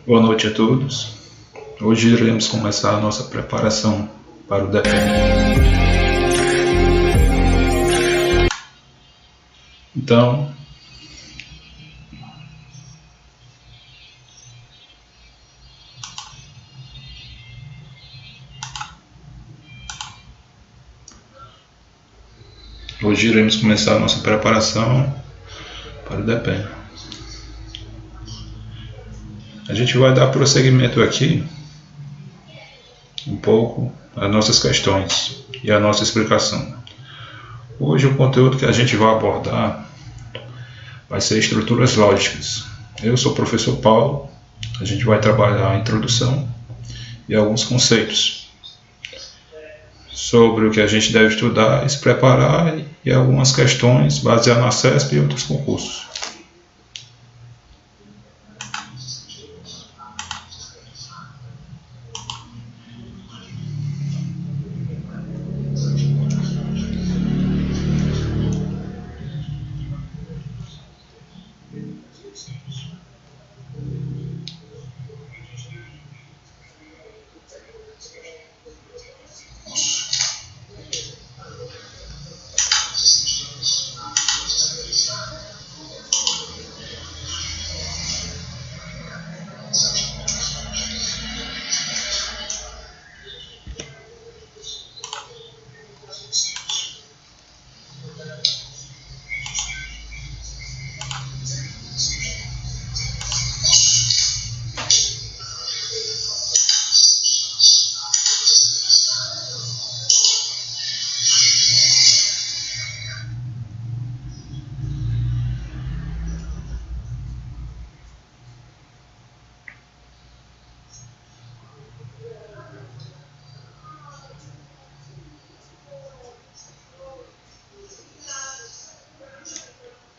Boa noite a todos. Hoje iremos começar a nossa preparação para o DEPEN. Então, hoje iremos começar a nossa preparação para o DEPEN. A gente vai dar prosseguimento aqui um pouco às nossas questões e à nossa explicação. Hoje o conteúdo que a gente vai abordar vai ser estruturas lógicas. Eu sou o professor Paulo, a gente vai trabalhar a introdução e alguns conceitos sobre o que a gente deve estudar e se preparar e algumas questões baseadas na CESP e outros concursos.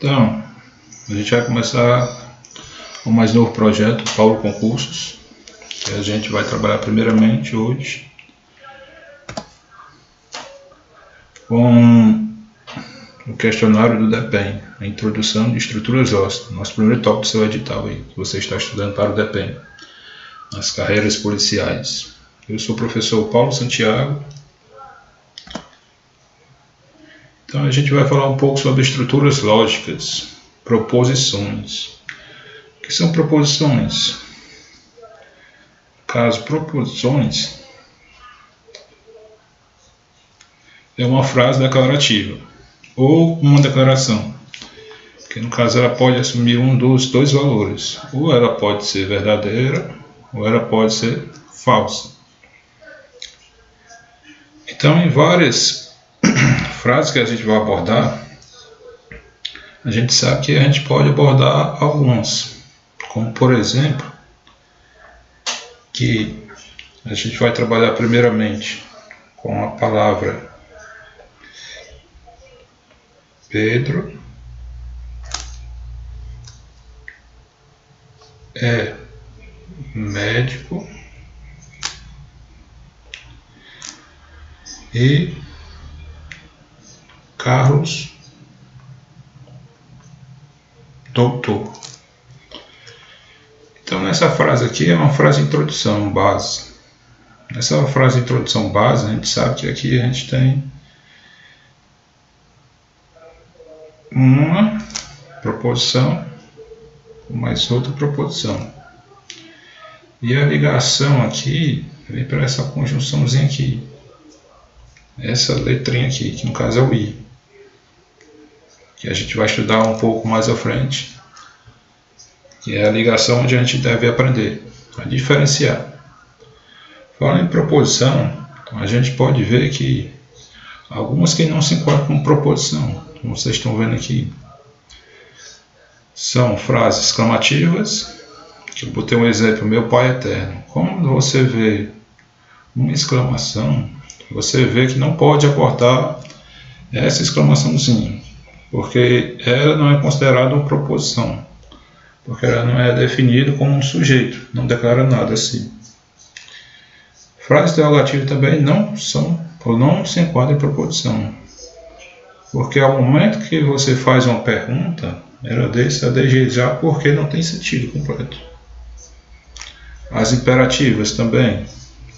Então, a gente vai começar o mais novo projeto, Paulo Concursos, que a gente vai trabalhar primeiramente hoje com o questionário do DEPEN, a introdução de estruturas ósseas, nosso primeiro tópico do seu edital aí, que você está estudando para o DEPEN, nas carreiras policiais. Eu sou o professor Paulo Santiago. Então a gente vai falar um pouco sobre estruturas lógicas, proposições. O que são proposições? Caso proposições é uma frase declarativa ou uma declaração, que no caso ela pode assumir um dos dois valores, ou ela pode ser verdadeira ou ela pode ser falsa. Então em várias frases que a gente vai abordar, a gente sabe que a gente pode abordar algumas, como por exemplo, que a gente vai trabalhar primeiramente com a palavra Pedro é médico e Carlos, doutor. Então nessa frase aqui é uma frase de introdução, base. Nessa frase de introdução base, a gente sabe que aqui a gente tem uma proposição mais outra proposição. E a ligação aqui vem para essa conjunçãozinha aqui. Essa letrinha aqui, que no caso é o I, que a gente vai estudar um pouco mais à frente, que é a ligação onde a gente deve aprender a diferenciar. Falando em proposição, a gente pode ver que algumas que não se enquadram como proposição, como vocês estão vendo aqui, são frases exclamativas, que eu botei um exemplo, meu pai é eterno. Quando você vê uma exclamação, você vê que não pode abordar essa exclamaçãozinha, porque ela não é considerada uma proposição, porque ela não é definida como um sujeito, não declara nada assim. Frases interrogativas também não são ou não se enquadram em proposição, porque ao momento que você faz uma pergunta, ela deixa a desejar porque não tem sentido completo. As imperativas também,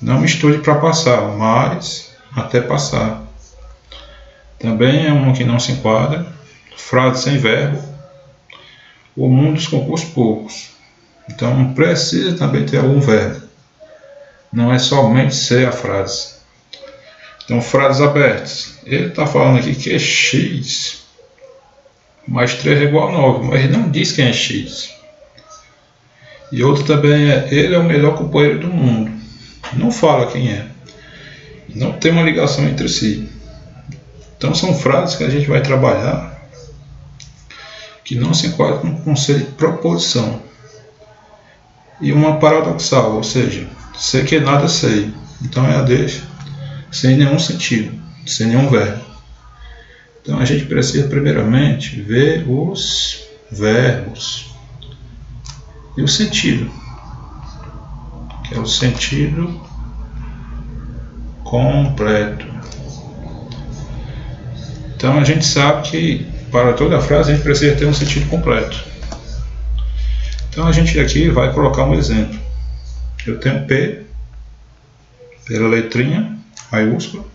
não estude para passar, mas até passar. Também é uma que não se enquadra. Frase sem verbo, o mundo dos concursos poucos. Então precisa também ter algum verbo. Não é somente ser a frase. Então, frases abertas. Ele está falando aqui que é x mais 3 é igual a 9, mas ele não diz quem é x. E outro também é, ele é o melhor companheiro do mundo. Não fala quem é. Não tem uma ligação entre si. Então são frases que a gente vai trabalhar que não se enquadram no conceito de proposição. E uma paradoxal, ou seja, sei que nada sei. Então é a deixa sem nenhum sentido, sem nenhum verbo. Então a gente precisa primeiramente ver os verbos e o sentido, que é o sentido completo. Então a gente sabe que para toda frase a gente precisa ter um sentido completo. Então a gente aqui vai colocar um exemplo. Eu tenho P pela letrinha maiúscula,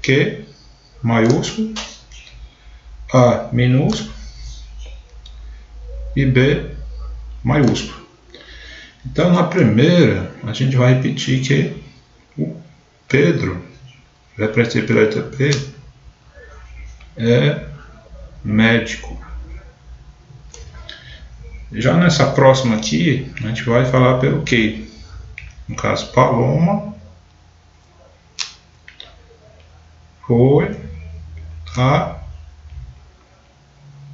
Q maiúsculo, A minúsculo e B maiúsculo. Então na primeira a gente vai repetir que o Pedro, representado pela letra P, é médico. Já nessa próxima aqui, a gente vai falar pelo Q. No caso, Paloma foi à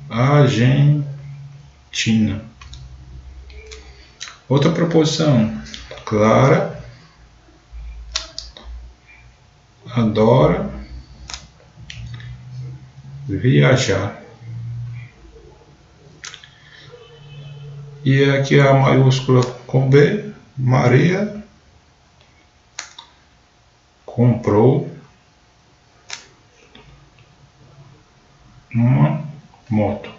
Argentina. Outra proposição, Clara adora viajar. E aqui a maiúscula com B, Maria comprou uma moto.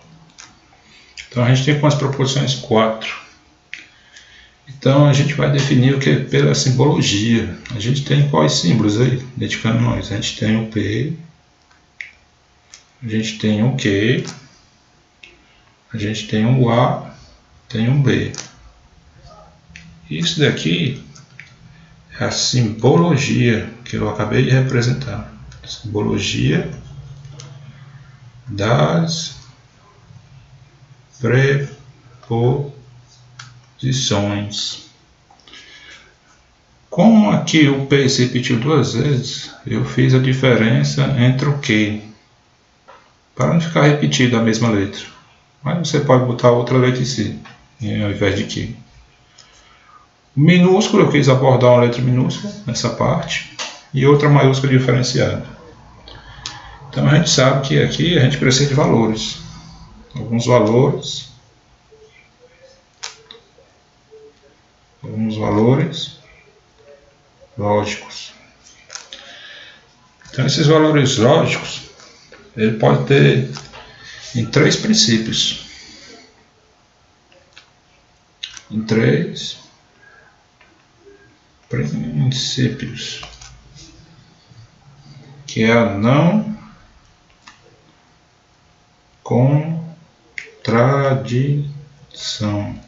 Então a gente tem com as proposições 4. Então a gente vai definir o que pela simbologia. A gente tem quais símbolos aí, identificando nós. A gente tem o P, a gente tem o Q, a gente tem o A, tem um B. Isso daqui é a simbologia que eu acabei de representar. Simbologia das preposições. Como aqui o P se repetiu 2 vezes, eu fiz a diferença entre o Q, para não ficar repetida a mesma letra. Mas você pode botar outra letra em si, ao invés de Q. O minúsculo, eu quis abordar uma letra minúscula nessa parte, e outra maiúscula diferenciada. Então a gente sabe que aqui a gente precisa de valores. Alguns valores lógicos. Então esses valores lógicos, ele pode ter em 3 princípios. Em 3 princípios, que é a não contradição.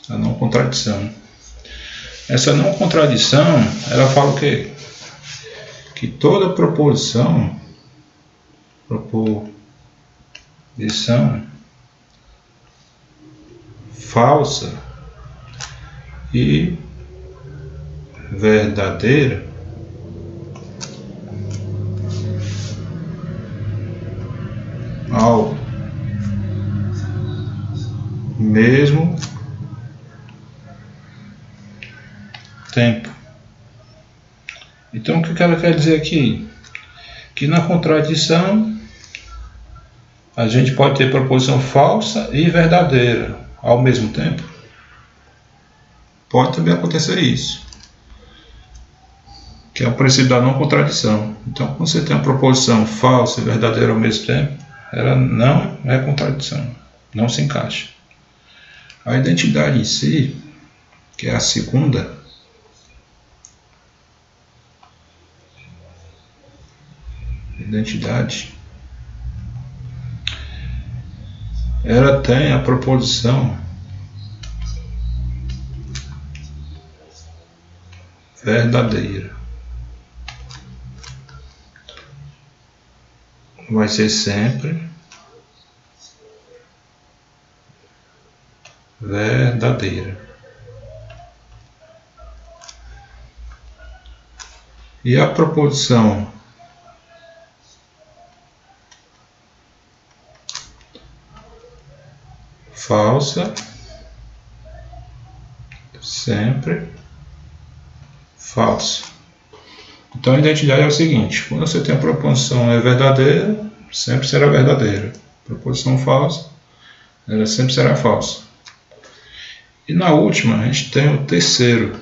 A não contradição. Essa não contradição, ela fala o quê? Que toda proposição falsa e verdadeira ao mesmo tempo. Então o que ela quer dizer aqui? Que que na contradição a gente pode ter proposição falsa e verdadeira ao mesmo tempo. Pode também acontecer isso, que é o princípio da não contradição. Então, quando você tem uma proposição falsa e verdadeira ao mesmo tempo, ela não é contradição, não se encaixa. A identidade em si, que é a segunda, identidade, ela tem a proposição verdadeira. Vai ser sempre verdadeira. E a proposição falsa, sempre falsa. Então a identidade é o seguinte: quando você tem a proposição é verdadeira, sempre será verdadeira. Proposição falsa, ela sempre será falsa. E na última a gente tem o terceiro.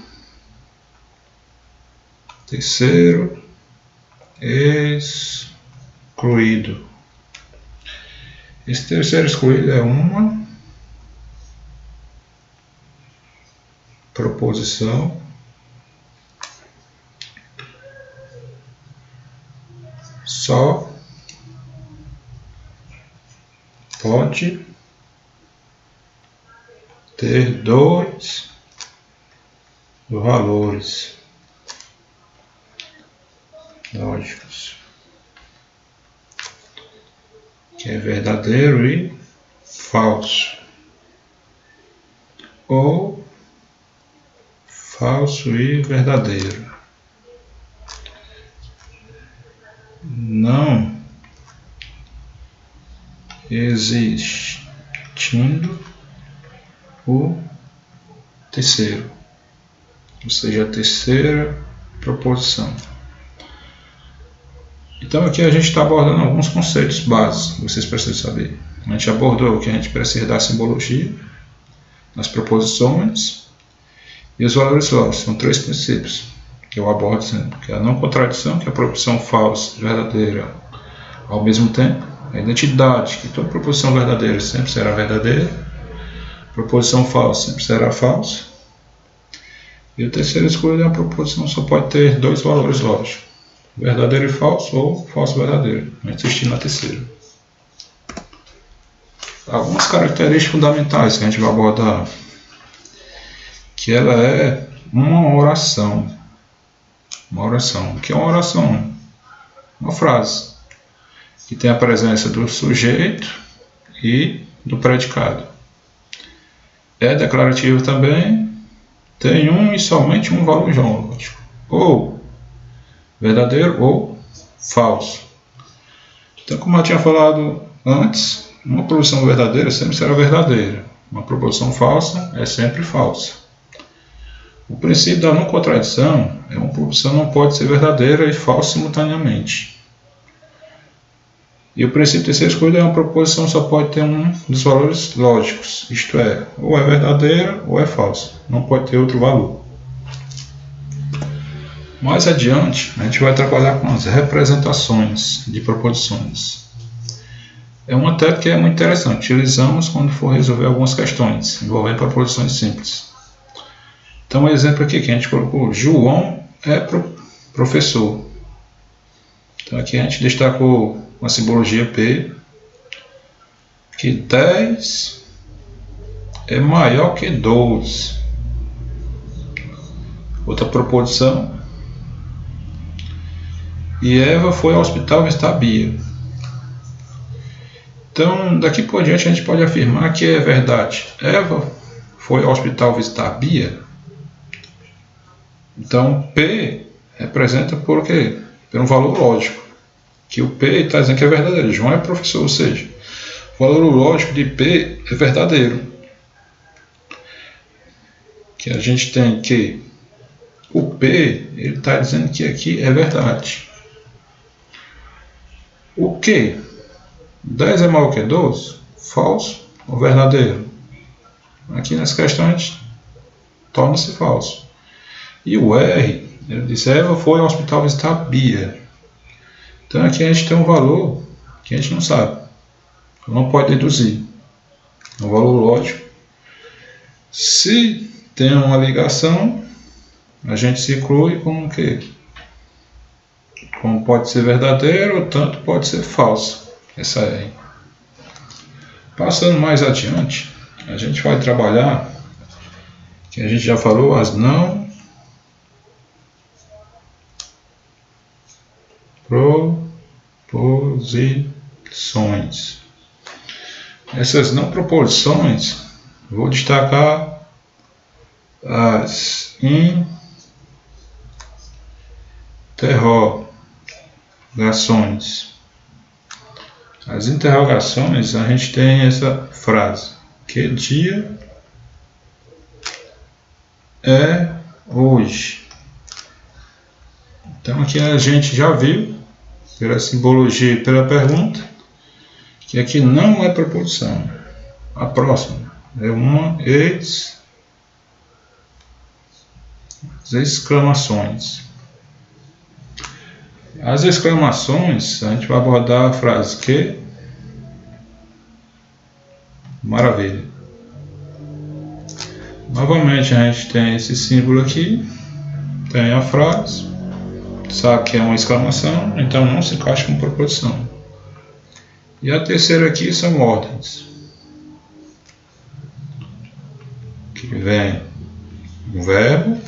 Terceiro excluído. Esse terceiro excluído é uma proposição só pode ter dois valores lógicos, que é verdadeiro e falso, ou falso e verdadeiro, não existindo o terceiro, ou seja, a terceira proposição. Então aqui a gente está abordando alguns conceitos básicos que vocês precisam saber. A gente abordou que a gente precisa da simbologia, as proposições e os valores lógicos. São três princípios que eu abordo sempre, que é a não contradição, que é a proposição falsa e verdadeira ao mesmo tempo, a identidade, que toda proposição verdadeira sempre será verdadeira, proposição falsa sempre será falsa, e o terceiro excluído é a proposição só pode ter dois valores lógicos, verdadeiro e falso, ou falso e verdadeiro, não existindo a terceira. Algumas características fundamentais que a gente vai abordar, que ela é uma oração. Uma oração. O que é uma oração? Uma frase que tem a presença do sujeito e do predicado. É declarativa também, tem um e somente um valor lógico, ou verdadeiro ou falso. Então, como eu tinha falado antes, uma proposição verdadeira sempre será verdadeira, uma proposição falsa é sempre falsa. O princípio da não contradição é uma proposição não pode ser verdadeira e falsa simultaneamente. E o princípio de terceira escolha é uma proposição só pode ter um dos valores lógicos, isto é, ou é verdadeira ou é falsa, não pode ter outro valor. Mais adiante, a gente vai trabalhar com as representações de proposições. É uma técnica que é muito interessante, utilizamos quando for resolver algumas questões envolvendo proposições simples. Então, um exemplo aqui que a gente colocou: João é professor. Então, aqui a gente destacou uma simbologia P, que 10 é maior que 12. Outra proposição: e Eva foi ao hospital visitar Bia. Então, daqui por diante a gente pode afirmar que é verdade. Eva foi ao hospital visitar Bia. Então, P representa por quê? Por um valor lógico, que o P está dizendo que é verdadeiro. João é professor, ou seja, o valor lógico de P é verdadeiro. Que a gente tem que o P, ele está dizendo que aqui é verdade. O que? 10 é maior que 12? Falso ou verdadeiro? Aqui nessa questão a gente torna-se falso. E o R, ele disse, Eva foi ao hospital visitar Bia. Então aqui a gente tem um valor que a gente não sabe. Não pode deduzir. É um valor lógico. Se tem uma ligação, a gente se inclui como o quê? Como pode ser verdadeiro, tanto pode ser falso. Essa é. Passando mais adiante, a gente vai trabalhar, que a gente já falou, as não proposições. Essas não proposições, vou destacar as interrogações. As interrogações, a gente tem essa frase: que dia é hoje? Então aqui a gente já viu, pela simbologia e pela pergunta, que aqui não é proposição. A próxima é uma exclamações. As exclamações, a gente vai abordar a frase que maravilha. Novamente a gente tem esse símbolo aqui, tem a frase, sabe que é uma exclamação, então não se encaixa com proposição. E a terceira aqui são ordens, que vem um verbo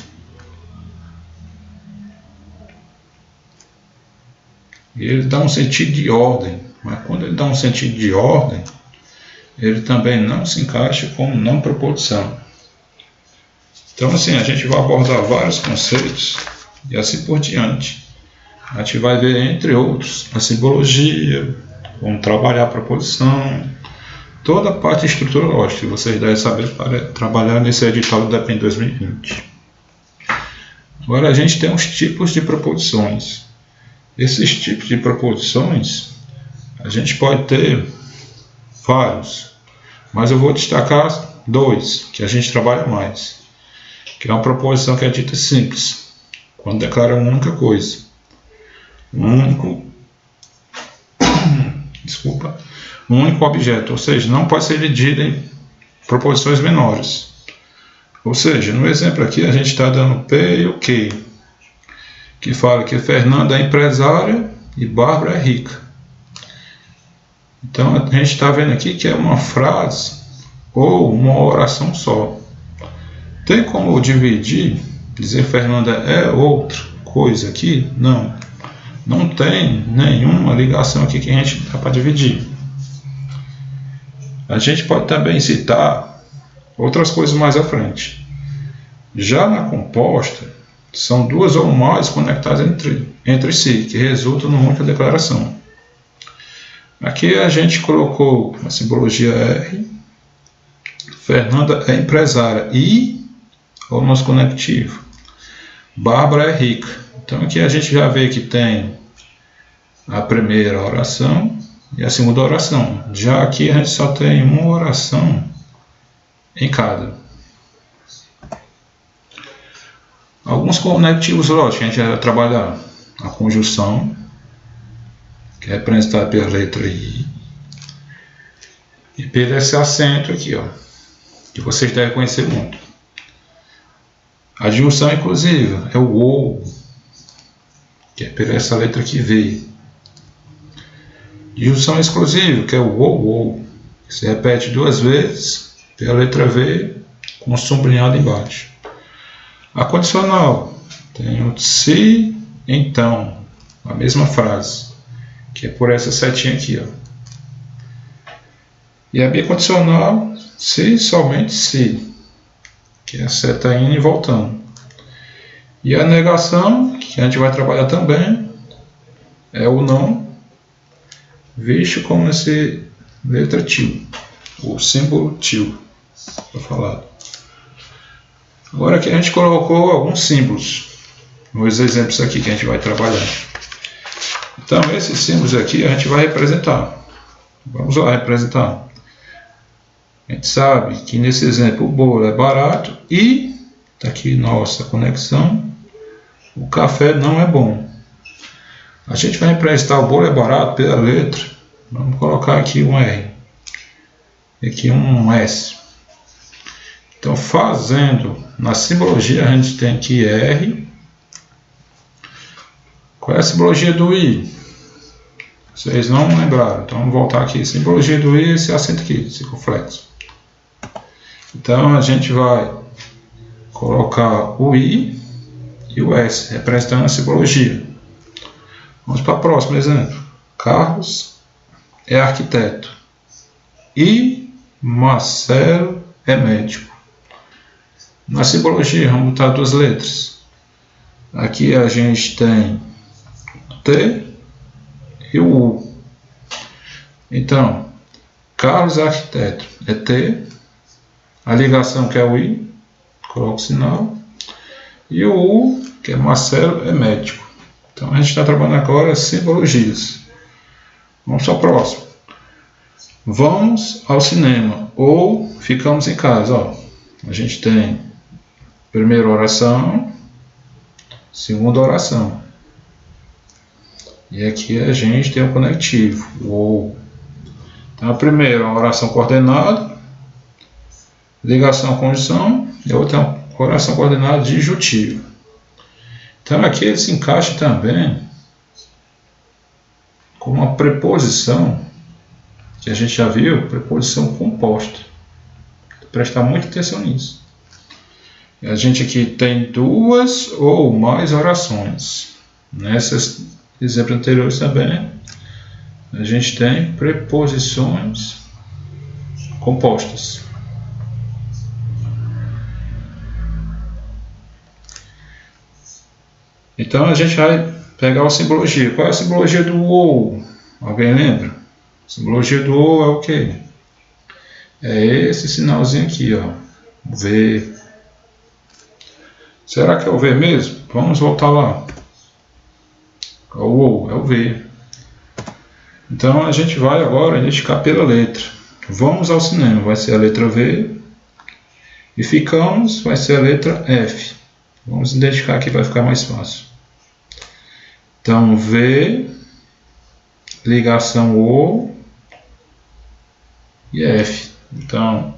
e ele dá um sentido de ordem, mas quando ele dá um sentido de ordem, ele também não se encaixa como não proposição. Então assim, a gente vai abordar vários conceitos e assim por diante. A gente vai ver, entre outros, a simbologia, como trabalhar a proposição, toda a parte de estrutura lógica que vocês devem saber para trabalhar nesse edital do DEPEN 2020. Agora a gente tem os tipos de proposições. Esses tipos de proposições, a gente pode ter vários, mas eu vou destacar dois, que a gente trabalha mais, que é uma proposição que é dita simples, quando declara uma única coisa, um único objeto, ou seja, não pode ser dividido em proposições menores. Ou seja, no exemplo aqui a gente está dando P e o Q, que fala que Fernanda é empresária e Bárbara é rica. Então a gente está vendo aqui que é uma frase ou uma oração só. Tem como dividir, dizer Fernanda é outra coisa aqui? Não. Não tem nenhuma ligação aqui que a gente dá para dividir. A gente pode também citar outras coisas mais à frente. Já na composta, são duas ou mais conectadas entre si, que resultam numa única declaração. Aqui a gente colocou a simbologia R. Fernanda é empresária e o nosso conectivo. Bárbara é rica. Então aqui a gente já vê que tem a primeira oração e a segunda oração. Já aqui a gente só tem uma oração em cada. Alguns conectivos lógicos que a gente vai trabalhar. A conjunção, que é representada pela letra I, e pelo esse acento aqui, ó, que vocês devem conhecer muito. A disjunção inclusiva é o OU, que é pela essa letra aqui V. Disjunção exclusiva, que é o OU, que se repete duas vezes pela letra V com sublinhado embaixo. A condicional tem o se, então, a mesma frase, que é por essa setinha aqui, ó. E a bicondicional, se, somente se, que é a seta indo e voltando. E a negação, que a gente vai trabalhar também, é o não, visto como essa letra tio, o símbolo tio, para falar. Agora aqui a gente colocou alguns símbolos nos exemplos aqui que a gente vai trabalhar. Então, esses símbolos aqui a gente vai representar. Vamos lá representar. A gente sabe que nesse exemplo o bolo é barato e, está aqui nossa conexão, o café não é bom. A gente vai representar o bolo é barato pela letra. Vamos colocar aqui um R. Aqui um S. Então, fazendo na simbologia, a gente tem aqui R. Qual é a simbologia do I? Vocês não lembraram. Então, vamos voltar aqui. Simbologia do I é esse acento aqui, circunflexo. Então, a gente vai colocar o I e o S, representando a simbologia. Vamos para o próximo exemplo. Carlos é arquiteto e Marcelo é médico. Na simbologia, vamos botar duas letras. Aqui a gente tem o T e o U. Então, Carlos é arquiteto é T, a ligação que é o I, coloco o sinal, e o U, que é Marcelo, é médico. Então a gente está trabalhando agora simbologias. Vamos para o próximo. Vamos ao cinema ou ficamos em casa. Ó. A gente tem primeira oração, segunda oração. E aqui a gente tem o conectivo, o ou. Então a primeira é uma oração coordenada, ligação conjunção, e a outra é uma oração coordenada disjuntiva. Então aqui ele se encaixa também com uma preposição, que a gente já viu, preposição composta. Prestar muita atenção nisso. A gente aqui tem duas ou mais orações. Nesses exemplos anteriores também, a gente tem preposições compostas. Então a gente vai pegar a simbologia. Qual é a simbologia do ou? Alguém lembra? A simbologia do ou é o quê? É esse sinalzinho aqui, ó. V. Será que é o V mesmo? Vamos voltar lá. O ou é o V. Então a gente vai agora identificar pela letra. Vamos ao cinema, vai ser a letra V. E ficamos, vai ser a letra F. Vamos identificar aqui para ficar mais fácil. Então, V, ligação O e F. Então,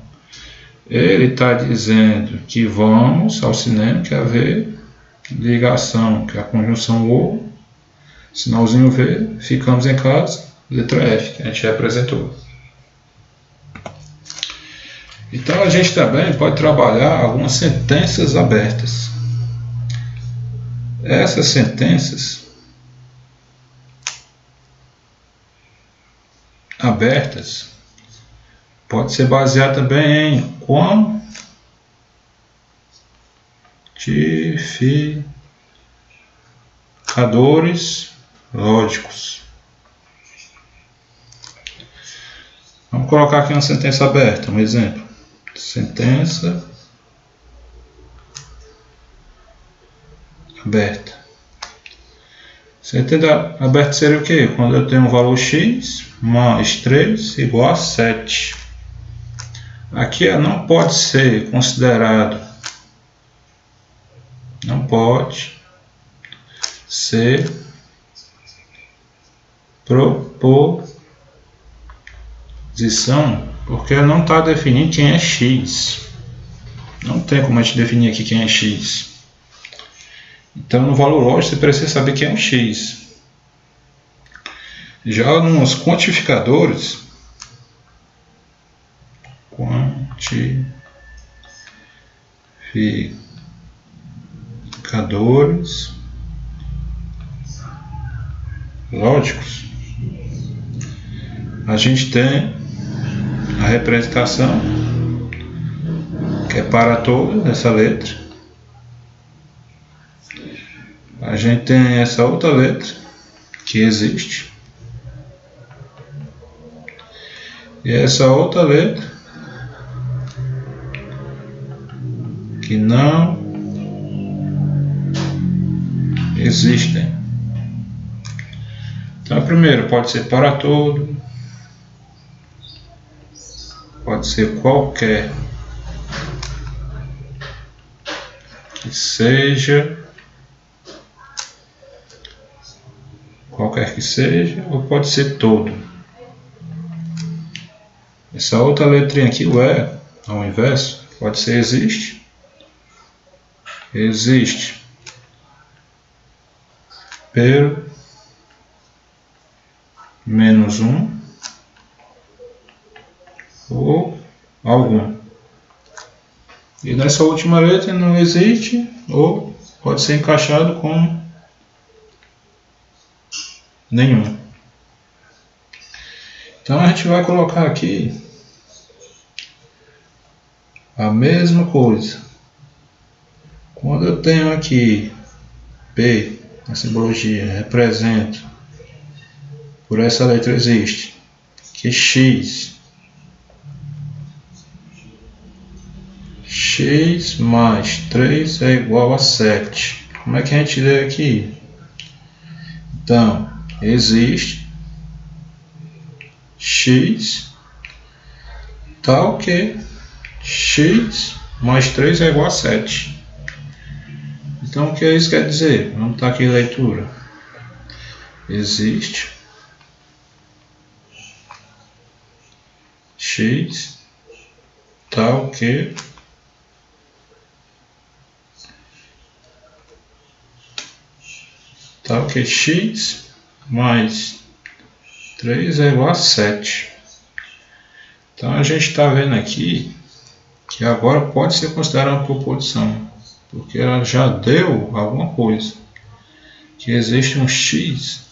ele está dizendo que vamos ao cinema, que é a V, ligação, que é a conjunção O, sinalzinho V, ficamos em casa, letra F, que a gente representou. Então, a gente também pode trabalhar algumas sentenças abertas. Essas sentenças abertas pode ser baseada também em quantificadores lógicos. Vamos colocar aqui uma sentença aberta, um exemplo. Sentença aberta. Sentença aberta seria o quê? Quando eu tenho um valor x mais 3 igual a 7. Aqui não pode ser considerado, não pode ser proposição, porque não está definindo quem é x. Não tem como a gente definir aqui quem é x. Então, no valor lógico, você precisa saber quem é o x. Já nos quantificadores, lógicos, a gente tem a representação, que é para toda essa letra. A gente tem essa outra letra que existe. E essa outra letra que não existem. Então, a primeira pode ser para todo, pode ser qualquer que seja, ou pode ser todo. Essa outra letrinha aqui, o E, ao inverso, pode ser existe, pero menos um ou algum. E nessa última letra não existe ou pode ser encaixado com nenhum. Então a gente vai colocar aqui a mesma coisa. Quando eu tenho aqui P, a simbologia, represento por essa letra existe, que x mais 3 é igual a 7. Como é que a gente lê aqui? Então, existe x tal que x mais 3 é igual a 7. Então, o que isso quer dizer? Vamos botar aqui leitura. Existe x tal que x mais 3 é igual a 7. Então a gente está vendo aqui que agora pode ser considerada uma proposição, porque ela já deu alguma coisa, que existe um x,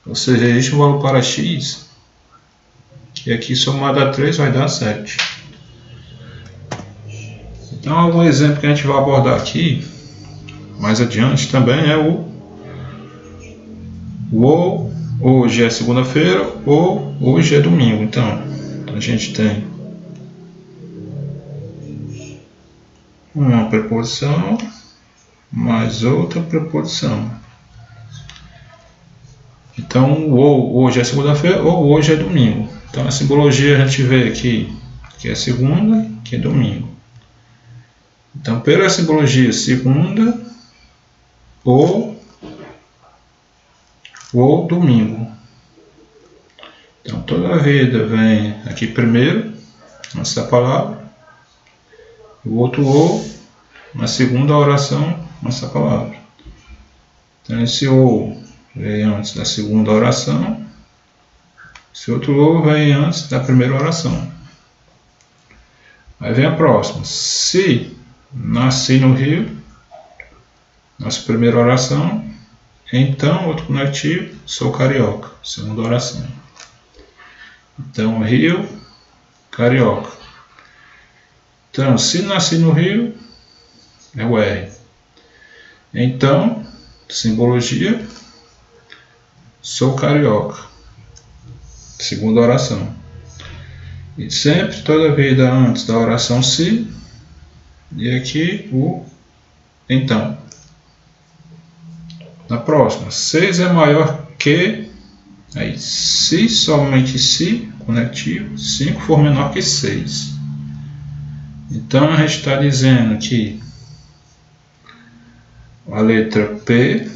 ou seja, existe um valor para x, que aqui somado a 3 vai dar 7. Então algum exemplo que a gente vai abordar aqui mais adiante também é o hoje é segunda-feira ou hoje é domingo. Então a gente tem uma preposição mais outra preposição. Então o hoje é segunda-feira ou hoje é domingo. Então a simbologia a gente vê aqui que é segunda, que é domingo. Então pela simbologia segunda ou domingo. Então toda a vida vem aqui primeiro nessa palavra, o outro ou na segunda oração nessa palavra. Então esse ou vem antes da segunda oração, esse outro ou vem antes da primeira oração. Aí vem a próxima. Se nasci no Rio, nossa primeira oração, então, outro conectivo, sou carioca, segunda oração. Então, Rio, carioca. Então, se nasci no Rio, é o R. Então, simbologia, sou carioca, segunda oração. E sempre, toda vida antes da oração se, e aqui o então. Na próxima, 6 é maior que, aí, se somente se, conectivo, 5 for menor que 6. Então a gente está dizendo que a letra P,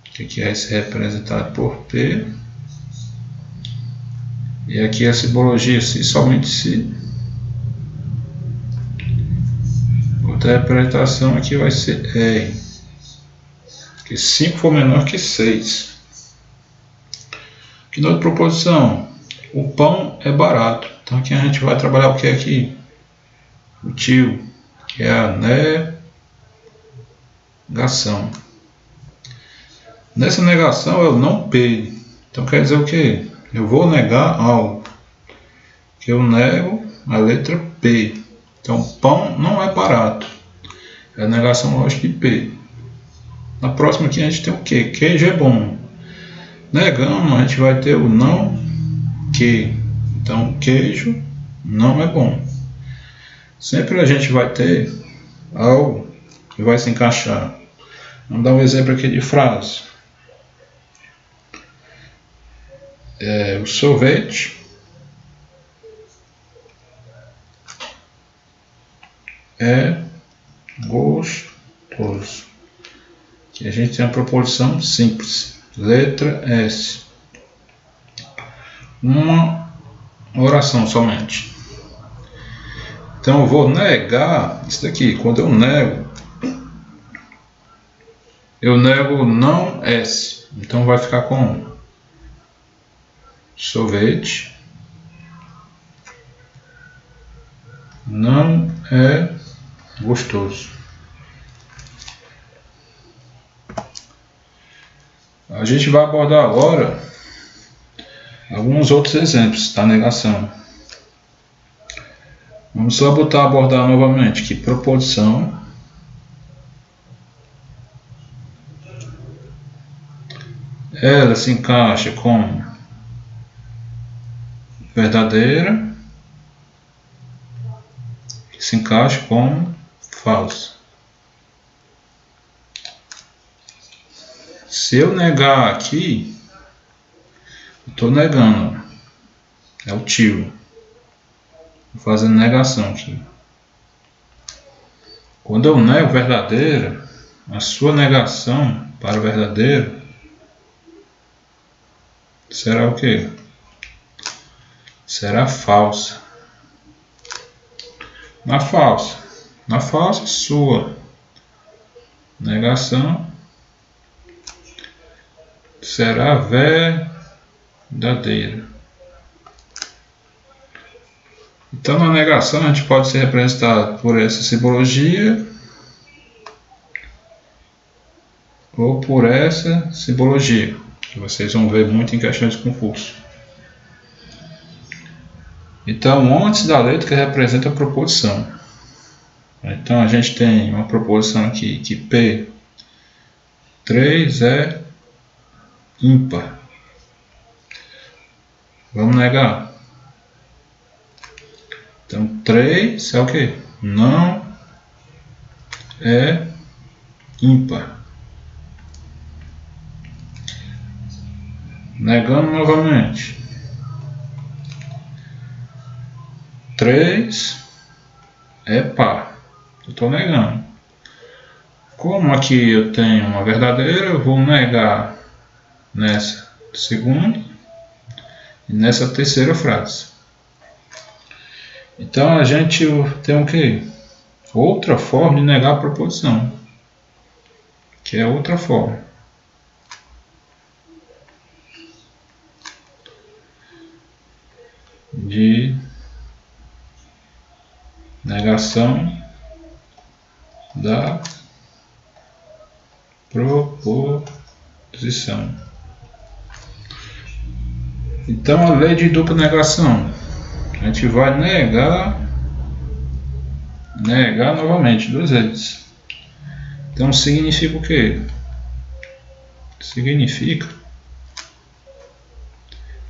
que aqui é representado por P, e aqui a simbologia se somente se. Outra representação aqui vai ser R, que 5 for menor que 6. Aqui na outra proposição, o pão é barato. Então aqui a gente vai trabalhar o que é aqui? O tio, que é a negação. Nessa negação eu não pego. Então quer dizer o que? Eu vou negar algo. Que eu nego a letra P. Então pão não é barato. É a negação lógica de P. Na próxima aqui a gente tem o que? Queijo é bom. Negando, a gente vai ter o não que. Então, queijo não é bom. Sempre a gente vai ter algo que vai se encaixar. Vamos dar um exemplo aqui de frase. o sorvete é gostoso. Aqui a gente tem uma proposição simples. Letra S. Uma oração somente. Então eu vou negar isso daqui. Quando eu nego não S. Então vai ficar com sorvete não é gostoso. A gente vai abordar agora alguns outros exemplos da negação. Vamos só abordar novamente que proposição ela se encaixa com verdadeira, se encaixa com falsa. Se eu negar aqui, estou negando, é o tio, estou fazendo negação aqui. Quando eu nego verdadeira, a sua negação para o verdadeiro será o quê? Será falsa. Na falsa, sua negação será verdadeira. Então, na negação, a gente pode ser representado por essa simbologia ou por essa simbologia, que vocês vão ver muito em questões de concurso. Então, antes da letra que representa a proposição. Então, a gente tem uma proposição aqui que P3 é ímpar. Vamos negar. Então, 3 é o que? Não é ímpar. Negando novamente. 3 é par. Eu estou negando. Como aqui eu tenho uma verdadeira, eu vou negar nessa segunda e nessa terceira frase. Então a gente tem o que? Outra forma de negar a proposição, que é outra forma. De negação da proposição. Então, a lei de dupla negação, a gente vai negar novamente duas vezes. Então, significa o quê? Significa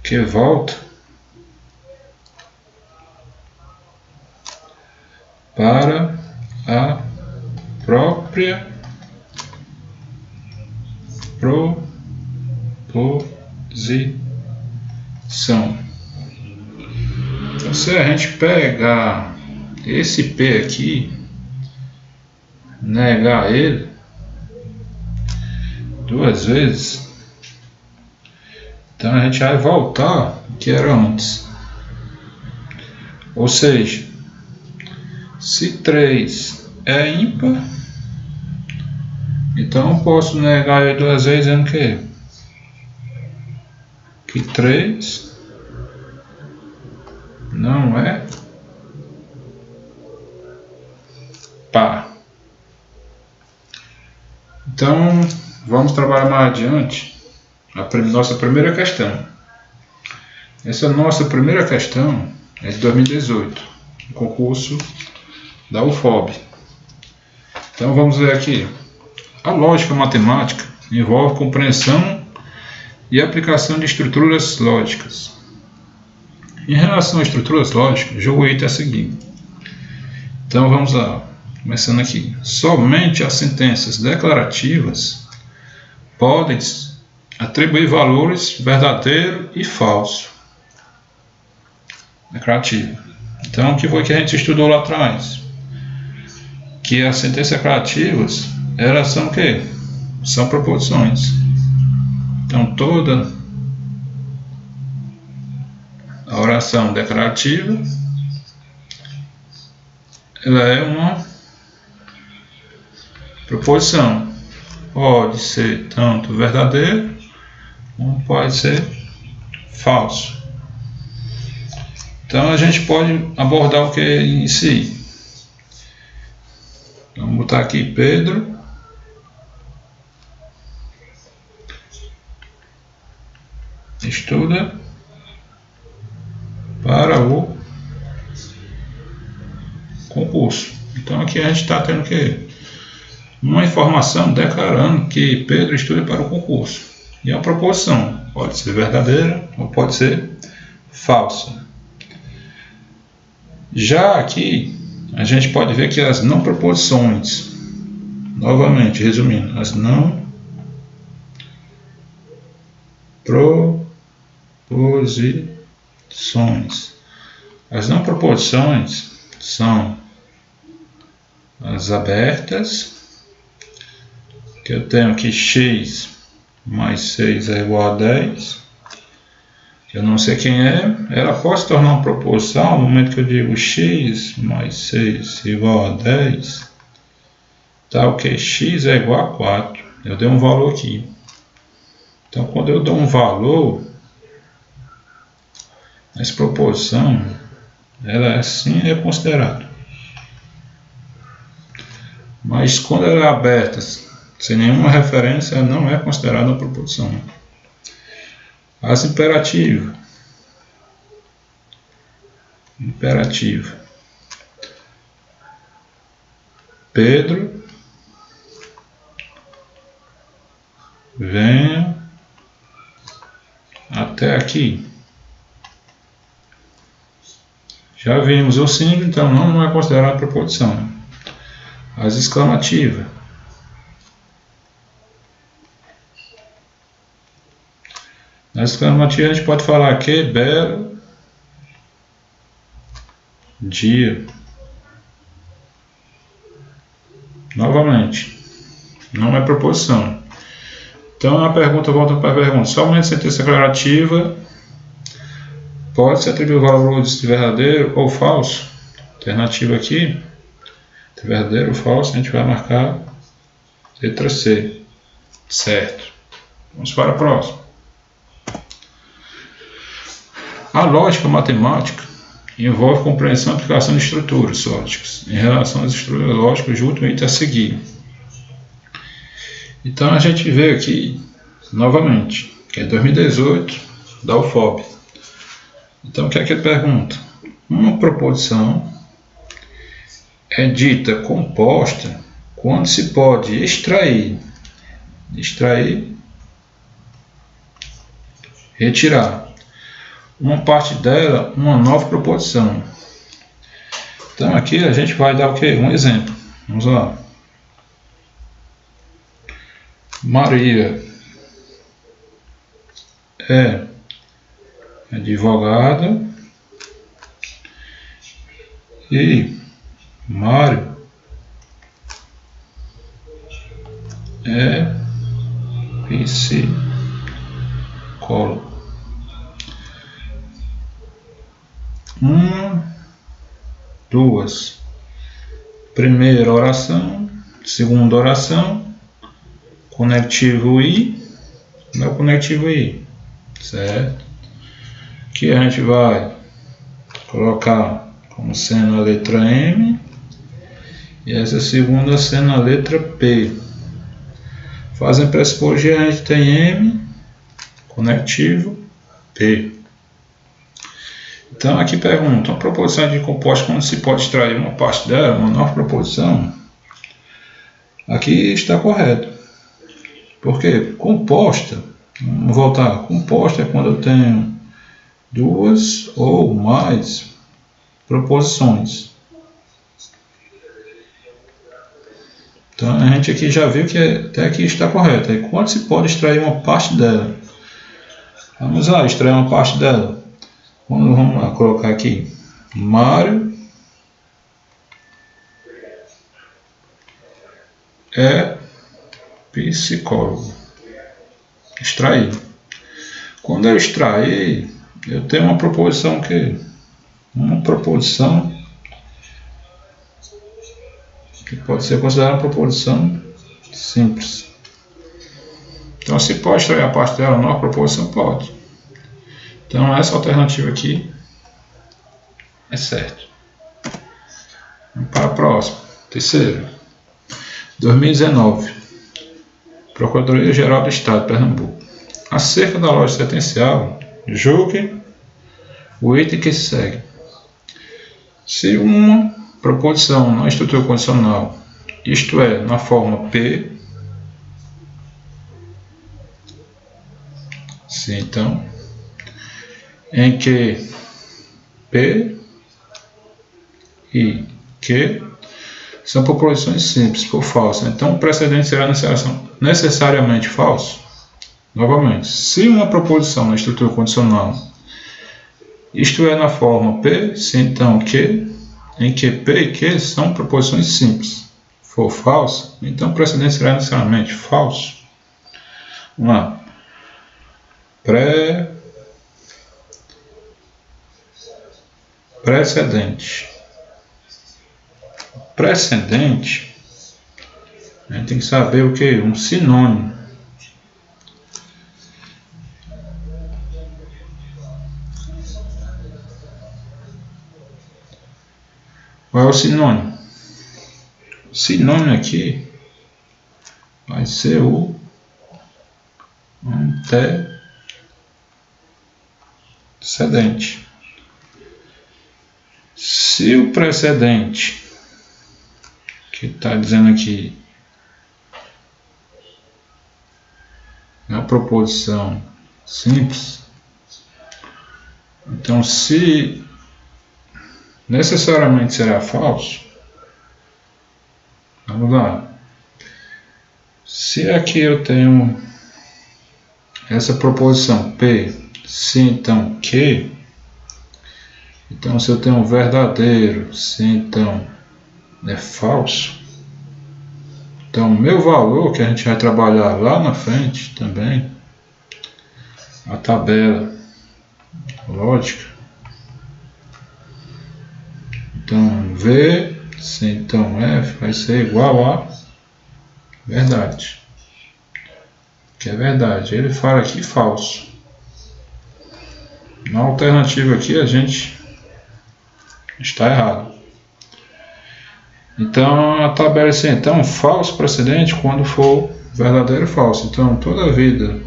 que volta para a própria proposição. Então, se a gente pegar esse P aqui, negar ele duas vezes, então a gente vai voltar o que era antes. Ou seja, se 3 é ímpar, então eu posso negar ele duas vezes dizendo que 3 não é par. Então, vamos trabalhar mais adiante a nossa primeira questão. Essa nossa primeira questão é de 2018, no concurso da UFOB. Então, vamos ver aqui. A lógica matemática envolve compreensão e aplicação de estruturas lógicas. Em relação a estruturas lógicas, o jogo é a seguir. Então, vamos lá. Começando aqui. Somente as sentenças declarativas podem atribuir valores verdadeiro e falso. Declarativo. Então, o que foi que a gente estudou lá atrás? Que as sentenças declarativas, elas são o quê? São proposições. Então, toda a oração declarativa, ela é uma proposição. Pode ser tanto verdadeiro, como pode ser falso. Então, a gente pode abordar o que em si. Vamos botar aqui Pedro estuda para o concurso. Então aqui a gente está tendo o quê? Uma informação declarando que Pedro estuda para o concurso. E é uma proposição. Pode ser verdadeira ou pode ser falsa. Já aqui a gente pode ver que as não proposições, novamente, resumindo, as não proposições. As não proposições são as abertas, que eu tenho aqui x mais 6 é igual a 10. Eu não sei quem é, ela pode se tornar uma proposição no momento que eu digo x mais 6 igual a 10, tá ok? X é igual a 4, eu dei um valor aqui. Então, quando eu dou um valor, essa proposição, ela assim é considerada. Mas quando ela é aberta, sem nenhuma referência, ela não é considerada uma proposição. As imperativas. Imperativa. Pedro, venha até aqui. Já vimos o símbolo, então não é considerada proposição. As exclamativas. Na exclamativa a gente pode falar que belo dia. Novamente, não é proposição. Então a pergunta volta para a pergunta. Somente sentença declarativa pode se atribuir o valor de verdadeiro ou falso? Alternativa aqui, verdadeiro ou falso, a gente vai marcar letra C. Certo. Vamos para a próxima. A lógica matemática envolve compreensão e aplicação de estruturas lógicas em relação às estruturas lógicas junto ao item a seguir. Então a gente vê aqui, novamente, que é 2018, da UFOP. Então o que é que ele pergunta? Uma proposição é dita composta quando se pode extrair, retirar uma parte dela, uma nova proposição. Então aqui a gente vai dar o quê? Um exemplo. Vamos lá. Maria é advogada e Mário é psicólogo. Duas. Primeira oração, segunda oração, conectivo I, meu conectivo I, certo? Aqui a gente vai colocar como sendo a letra M e essa segunda sendo a letra P. Fazem pressupor que a gente tem M, conectivo P. Então aqui pergunta, uma proposição de composta quando se pode extrair uma parte dela, uma nova proposição? Aqui está correto. Porque composta, vamos voltar, composta é quando eu tenho duas ou mais proposições. Então a gente aqui já viu que até aqui está correto. Aí quando se pode extrair uma parte dela? Vamos lá, extrair uma parte dela. Vamos lá colocar aqui. Mário é psicólogo. Extrair. Quando eu extrair, eu tenho uma proposição que pode ser considerada uma proposição simples. Então, se pode extrair a parte dela numa proposição, pode. Então, essa alternativa aqui é certa. Vamos para a próxima. Terceira. 2019. Procuradoria-Geral do Estado de Pernambuco. Acerca da loja sentencial, julgue o item que se segue. Se uma proposição na estrutura condicional, isto é, na forma P, se então, em que P e Q são proposições simples, for falsa, então o precedente será necessariamente falso. Novamente, se uma proposição na estrutura condicional, isto é, na forma P, se então Q, em que P e Q são proposições simples, for falsa, então o precedente será necessariamente falso. Vamos lá. Precedente. Precedente, a gente tem que saber o que? Um sinônimo. Qual é o sinônimo? O sinônimo aqui vai ser o antecedente. Se o precedente que está dizendo aqui é uma proposição simples, então se necessariamente será falso, vamos lá. Se aqui eu tenho essa proposição P, se então Q, então se eu tenho um verdadeiro, se então é falso, então o meu valor que a gente vai trabalhar lá na frente também, a tabela lógica, então V, se então F vai ser igual a verdade, que é verdade. Ele fala aqui falso. Na alternativa aqui a gente está errado. Então a tabela é então falso precedente quando for verdadeiro falso. Então toda a vida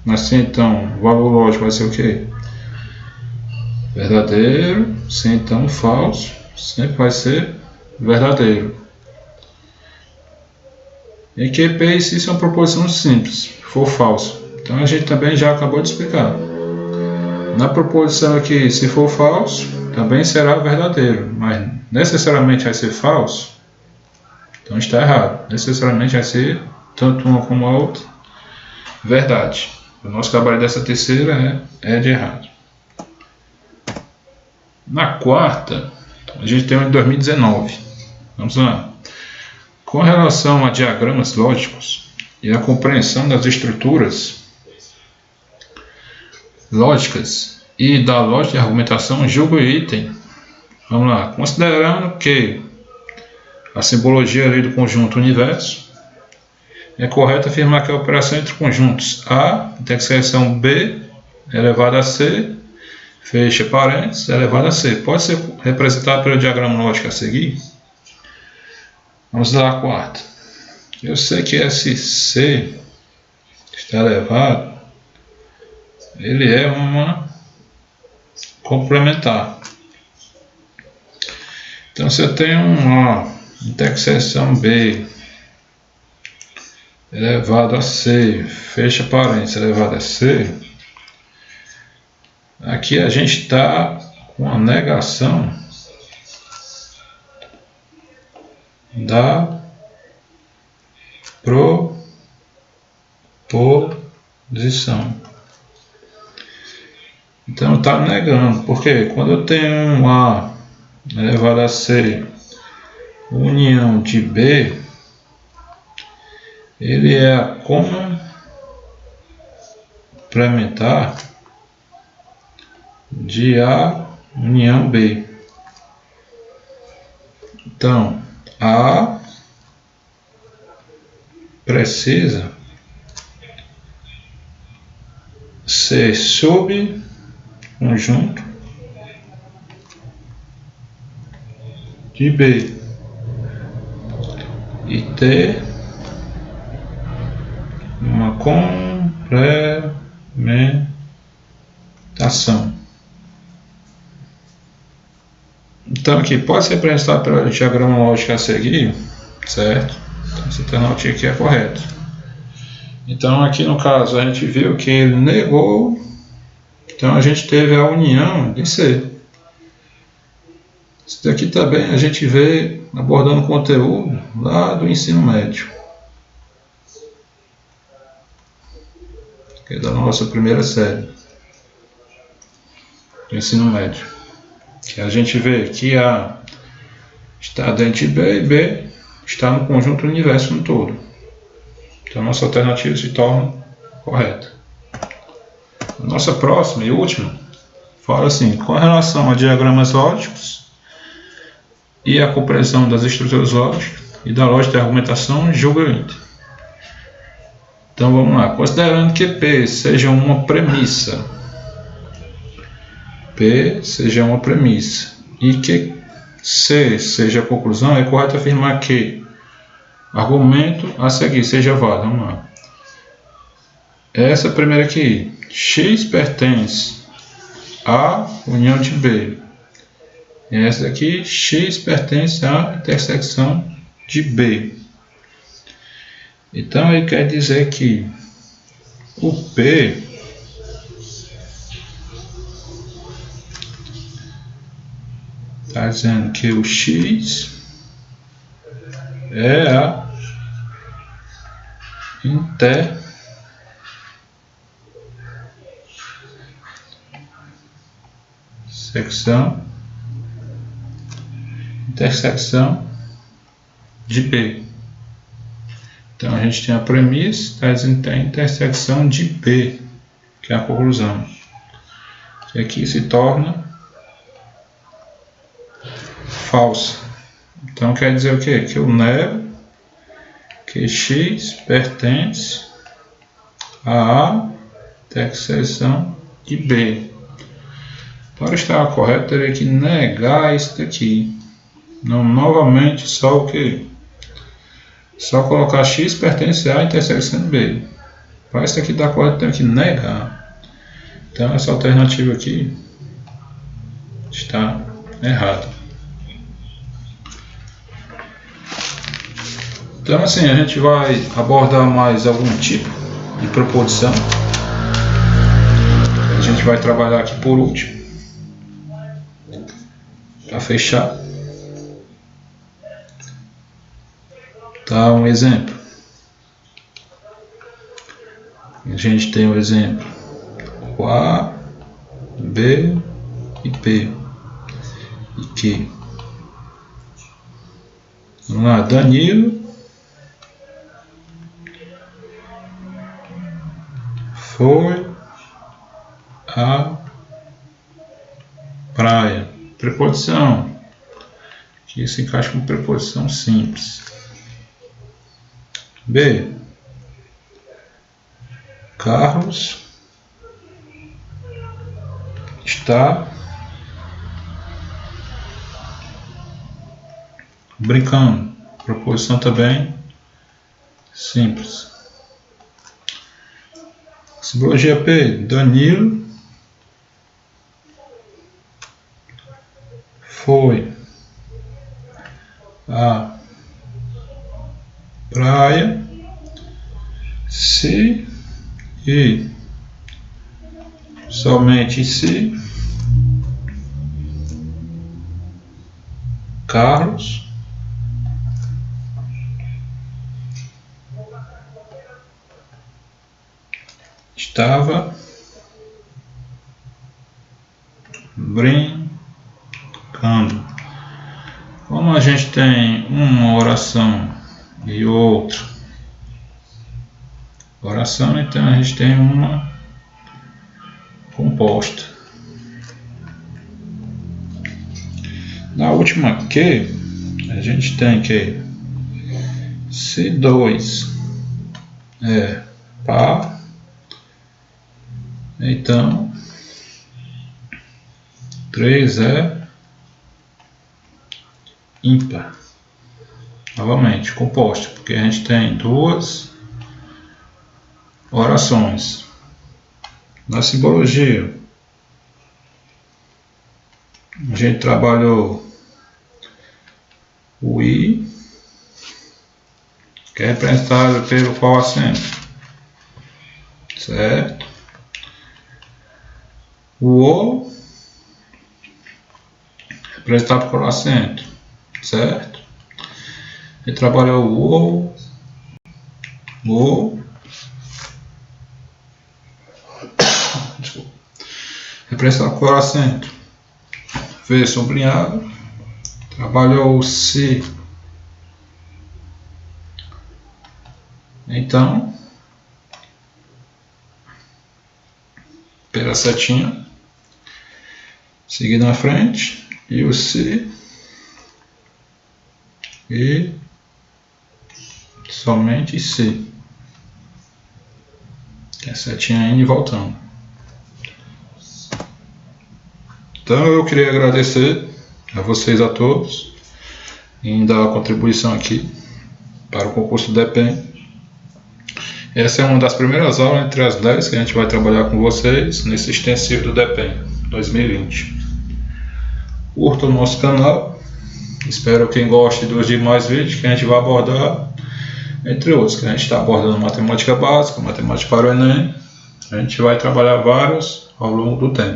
assim, então o valor lógico vai ser o que? Verdadeiro, se então falso, sempre vai ser verdadeiro. Em que P e C são proposições simples, for falso. Então a gente também já acabou de explicar. Na proposição aqui, se for falso, também será verdadeiro, mas necessariamente vai ser falso, então está errado. Necessariamente vai ser, tanto uma como a outra, verdade. O nosso trabalho dessa terceira é de errado. Na quarta, a gente tem uma de 2019. Vamos lá. Com relação a diagramas lógicos e a compreensão das estruturas lógicas e da lógica de argumentação, julgo o item. Vamos lá. Considerando que a simbologia ali do conjunto universo, é correto afirmar que a operação entre conjuntos A, interseção B, elevado a C, fecha parênteses, elevado a C, pode ser representado pelo diagrama lógico a seguir? Vamos lá a quarta. Eu sei que esse C está elevado, ele é uma complementar. Então, se eu tenho uma interseção B elevado a C, fecha parênteses, elevado a C, aqui a gente está com a negação da proposição. Então está negando, porque quando eu tenho um A elevado a C união de B, ele é a complementar de A união B. Então, A precisa ser subconjunto de B e ter uma complementação. Então aqui pode ser representado pelo diagrama lógico a seguir, certo? Então essa alternativa aqui é correta. Então aqui no caso a gente viu que ele negou, então a gente teve a união de C. Isso daqui também a gente vê abordando conteúdo lá do ensino médio, que é da nossa primeira série do ensino médio, que a gente vê que A está dentro de B e B está no conjunto do universo no todo. Então a nossa alternativa se torna correta. A nossa próxima e última fala assim: com relação a diagramas lógicos e a compreensão das estruturas lógicas e da lógica de argumentação, julga o item. Então vamos lá. Considerando que P seja uma premissa, e que C seja a conclusão, é correto afirmar que argumento a seguir seja válido. Vamos lá. Essa primeira aqui, X pertence à união de B. E essa daqui, X pertence à intersecção de B. Então ele quer dizer que o P está dizendo que o X é a intersecção de B. Então a gente tem a premissa, está dizendo que tem a intersecção de B, que é a conclusão. Que aqui se torna falsa. Então quer dizer o quê? Que eu nego que X pertence à intersecção de B. Para estar correto, teria que negar isso daqui. Não, novamente, só o que? Só colocar X pertence à intersecção de B. Para isso aqui dar correto, tem que negar. Então essa alternativa aqui está errada. Então assim, a gente vai abordar mais algum tipo de proposição. A gente vai trabalhar aqui por último, para fechar. Tá, um exemplo. A gente tem o exemplo A, B e P e Q. Vamos lá, Danilo foi à praia. Preposição, que se encaixa com preposição simples. B. Carlos está brincando. Preposição também simples. Simbologia P. Danilo foi à praia se e somente se Carlos estava brincando. Como a gente tem uma oração e outra oração, então a gente tem uma composta. Na última que a gente tem que se 2 é par, então 3 é ímpar. Novamente, composta, porque a gente tem duas orações. Na simbologia, a gente trabalhou o I, que é representado pelo qual acento, certo? O O, representado por acento, certo? E trabalhou o desculpa, representado por acento, V sublinhado, trabalhou o Si, então pela setinha, seguir na frente, e o Si, e somente C, que é a setinha indo e voltando. Então eu queria agradecer a vocês a todos em dar a contribuição aqui para o concurso do DEPEN. Essa é uma das primeiras aulas entre as 10 que a gente vai trabalhar com vocês nesse extensivo do DEPEN 2020. Curta o nosso canal, espero quem goste dos demais vídeos que a gente vai abordar, entre outros, que a gente está abordando matemática básica, matemática para o Enem. A gente vai trabalhar vários ao longo do tempo.